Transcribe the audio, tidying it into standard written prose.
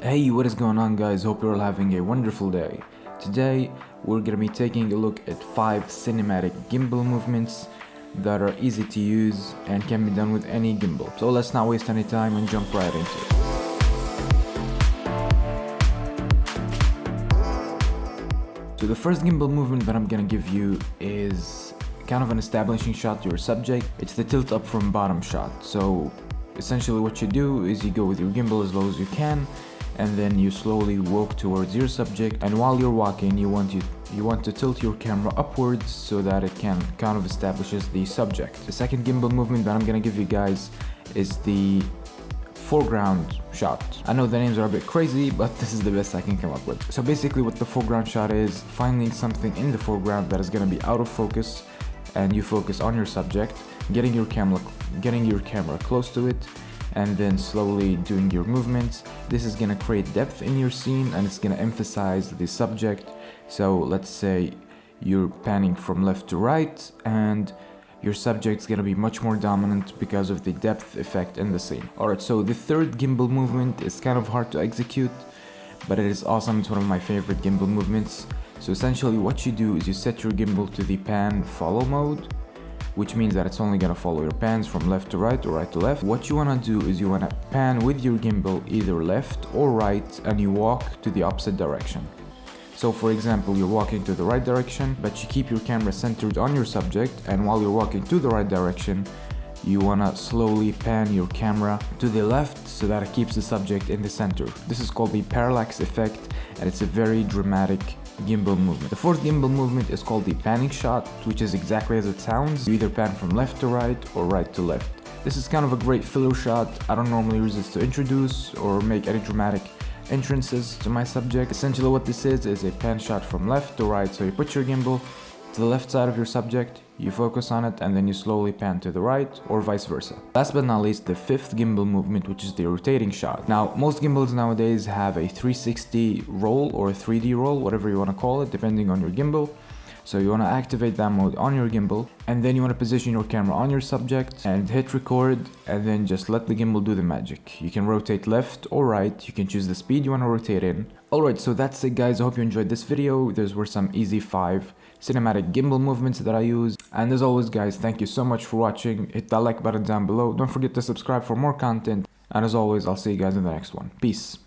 Hey, what is going on guys? Hope you're all having a wonderful day. Today we're gonna be taking a look at 5 cinematic gimbal movements that are easy to use and can be done with any gimbal. So let's not waste any time and jump right into it. So the first gimbal movement that I'm gonna give you is kind of an establishing shot to your subject. It's the tilt up from bottom shot. So essentially what you do is you go with your gimbal as low as you can, and then you slowly walk towards your subject, and while you're walking you want to tilt your camera upwards so that it can kind of establishes the subject. The second gimbal movement that I'm gonna give you guys is the foreground shot. I know the names are a bit crazy, but this is the best I can come up with. So basically what the foreground shot is, finding something in the foreground that is gonna be out of focus, and you focus on your subject, getting your camera close to it, and then slowly doing your movements. This is gonna create depth in your scene and it's gonna emphasize the subject. So let's say you're panning from left to right and your subject's gonna be much more dominant because of the depth effect in the scene. Alright, so the third gimbal movement is kind of hard to execute, but it is awesome. It's one of my favorite gimbal movements. So essentially what you do is you set your gimbal to the pan follow mode, which means that it's only gonna follow your pans from left to right or right to left. What you wanna do is you wanna pan with your gimbal either left or right, and you walk to the opposite direction. So for example, you're walking to the right direction, but you keep your camera centered on your subject, and while you're walking to the right direction, you wanna slowly pan your camera to the left so that it keeps the subject in the center. This is called the parallax effect, and it's a very dramatic gimbal movement. The fourth gimbal movement is called the panning shot, which is exactly as it sounds. You either pan from left to right or right to left. This is kind of a great filler shot. I don't normally use this to introduce or make any dramatic entrances to my subject. Essentially what this is a pan shot from left to right. So you put your gimbal to the left side of your subject, you focus on it, and then you slowly pan to the right, or vice versa. Last but not least, the fifth gimbal movement, which is the rotating shot. Now, most gimbals nowadays have a 360 roll or a 3D roll, whatever you want to call it, depending on your gimbal. So you want to activate that mode on your gimbal, and then you want to position your camera on your subject and hit record, and then just let the gimbal do the magic. You can rotate left or right, you can choose the speed you want to rotate in. Alright, so that's it guys, I hope you enjoyed this video. Those were some easy 5 cinematic gimbal movements that I use. And as always guys, thank you so much for watching. Hit that like button down below. Don't forget to subscribe for more content. And as always, I'll see you guys in the next one. Peace.